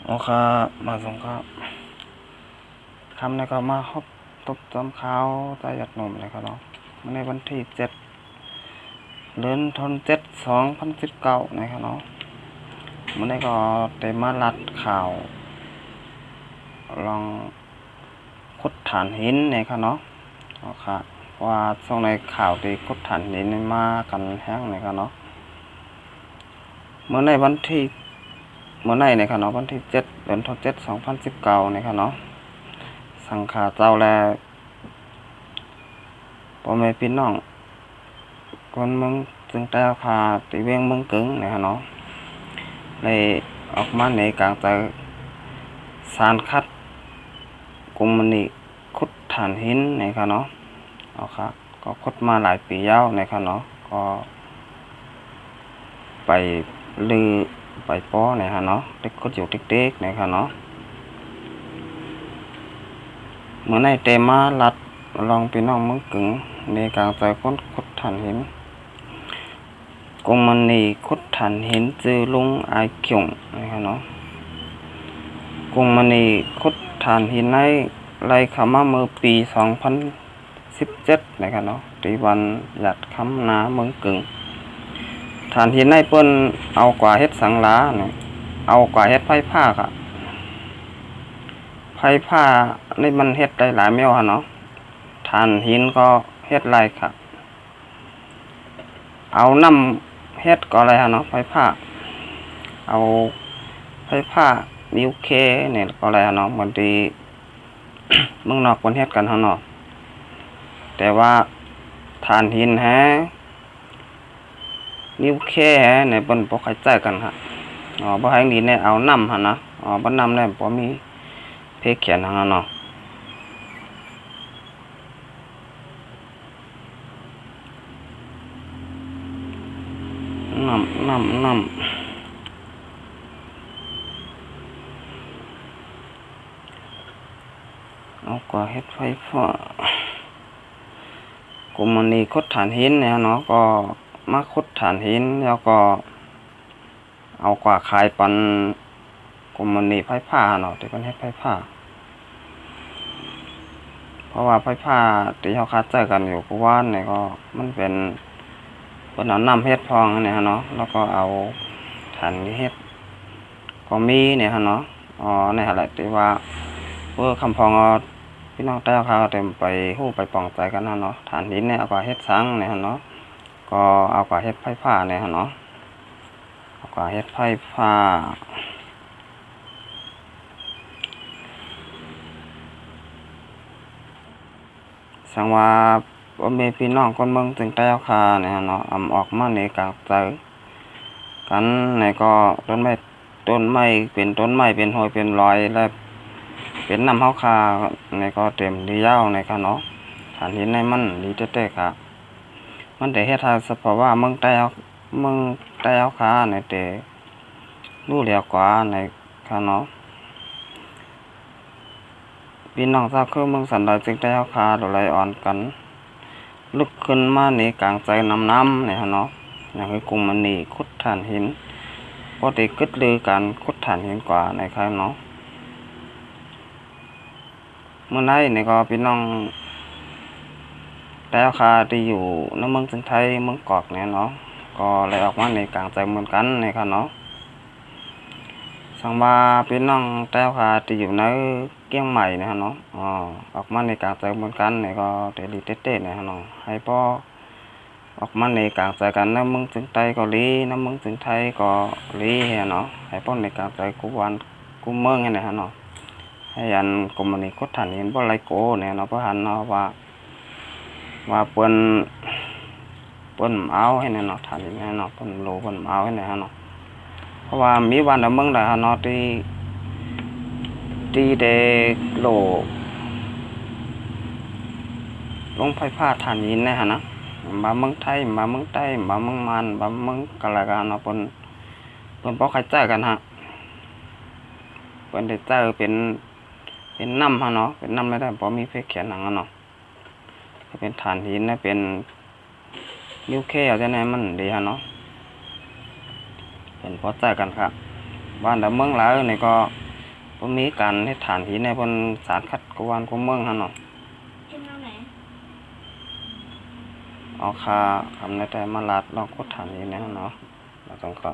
โอเคมาส่งครับคำนี้ก็มาครบตบจำข้าวใต้หยัดนมเลยครับเนาะในวันที่7 เดือนธันวาคม 2019นะครับเนาะมันได้ก็เต็มมาลัดข่าวลองขุดฐานหินนะครับเนาะครับว่าช่วงในข่าวที่ขุดฐานหินมากันแห้งนะครับเนาะเมื่อในนะครับเนาะวันที่7 เดือนธันวาคม 2019นะครับเนาะสังขาเจ้าและพ่อแม่พี่น้องคนเมืองจึงแต่พาตีเวียงเมืองกึ่งนะครับเนาะในออกมาในกลางใจสารคัดกลุ่มมันนี่ขุดฐานหินนะครับเนาะครับก็ขุดมาหลายปียาวนะครับเนาะก็ไปลือไปป้อนะครับเนาะเด็กขุดอยู่เด็กๆนะครับเนาะเมื่อในเตมาลัดลองพี่น้องเมืองกึ่งในกลางใจคนขุดฐานหินกงมันนี่ขุดฐานหินจือลุงไอเกี่ยงนะครับเนาะกงมันนี่ขุดฐานหินในไรเข้ามาเมื่อปี2017นะครับเนาะที่วันหยัดคำนาเมืองกึ่งฐานหินในเปิ้นเอากว่าเฮ็ดสังลาเนี่ยเอากว่าเฮ็ดไผ่ผ้าค่ะไผ่ผ้านี่มันเฮ็ดได้หลายแมวค่ะเนาะฐานหินก็เฮ็ดไรค่ะเอาน้ำเฮ็ดก็อะไรฮะเนาะไฟผ้าเอาไฟผ้ามิวเคเนี่ยก็อะไรฮะเนาะบางที เมืองนอกคนเฮ็ดกันข้างนอกแต่ว่าฐานหินแฮมิวเคแฮเนี่ยเปิ้นบ่เข้าใจกันฮะบ่ให้ดีเนี่ยเอาน้ำหั่นนะบ่น้ำเนี่ยบ่มีเพเขียนหั่นเนาะน้ำเอากว่าเฮ็ดไฟฟ้ากลุ่มมันนี่ขุดฐานหินเนี่ยเนาะก็มาขุดฐานหินแล้วก็เอากว่าขายปันกลุ่มมันนี่ไฟฟ้าเนาะที่เพิ่นเฮ็ดไฟฟ้าเพราะว่าไฟฟ้าที่เฮาคาดใจกันอยู่ผู้ว่าเนี่ยก็มันเป็นเพิ่นเอาน้ำเฮ็ดพองเนี่ยเนาะแล้วก็เอาฐานเฮ็ดก็มีเนี่ยเนาะเนี่ยแหละที่ว่าคำพองพี่น้องแต่เขาเต็มไปฮู้ไปปองใจกันเนาะฐานหินเนี่ยเอากว่าเฮ็ดสังเนี่ยเนาะก็เอากว่าเฮ็ดไฟฟ้าเนี่ยเนาะเอากว่าเฮ็ดไฟฟ้าสังว่าบ่มีพี่น้องคนเมืองจึงแต่คาเนี่ยเนาะออกมาในกลางใจกันเนี่ยก็ต้นไม้เป็นต้นไม้เป็นห้อยเป็นรอยแล้วเป็นน้ำเฮาคาในก็เต็มดียาวในค่ะเนาะฐานหินในมันดีเต้ๆค่ะมันได้เฮ็ดให้สภาวะเมืองใต้เฮาคาในแต่รู้แล้วกว่าในค่ะเนาะพี่น้องชาวคือเมืองสันดอยจึงได้เฮาคาโดยไหลอ่อนกันลุกขึ้นมาในกลางใจน้ำเนี่ยเนาะอย่างคือกลุ่มมันนี่ขุดฐานหินปกติกึดลือการขุดฐานหินกว่าในค่ะเนาะเมื่อไหร่เนี่ยก็พี่น้องแต่คาที่อยู่ในเมืองจึงไทยเมืองกอกเนี่ยเนาะก็เลยออกมาในกลางใจเหมือนกันในค่ะเนาะสังว่าพี่น้องแต่คาที่อยู่ในเกี้ยงใหม่เนี่ยเนาะออกมาในกลางใจเหมือนกันเนี่ยก็เตลีเต้ๆเนี่ยเนาะให้พ่อออกมาในกลางใจกันในเมืองจึงไทยก็ลีในเมืองจึงไทยก็ลีเนาะให้พ่อในกลางใจกูวันกูเมืองเนี่ยเนาะให้ยันกรมนี่ขุดฐานหินบ่ไรโกเนี่ยเนาะเพราะหันเนาะว่าเปิ้นเอาให้เนาะฐานหินเนาะเปิ้นโลเปิ้นเอาให้เนาะเพราะว่ามีวันเมืองใดเนาะที่ได้โลลงไฟฟ้าฐานหินเนี่ยนะมาเมืองไทยมาเมืองใต้มาเมืองมันมาเมืองกะละกันเนาะเปิ้นบ่เข้าใจกันฮะเปิ้นได้เจอเป็นน้ำเนาะเป็นน้ำไม่ได้เพราะมีเพชรเขียนหนังเนาะเป็นฐานหินนะเป็นยูเคเอาจะไหนมันดีเนาะเป็นพอใจกันครับบ้านแต่เมืองหลายนี่ก็ บ่มีการเฮ็ดฐานหินในเพิ่นสาดคัดกวนของเมืองหั่นเนาะ กินเอาไหน เอาค่าคำในแต่มาลาดเนาะกดฐานหินในหั่นเนาะแล้วต้องก็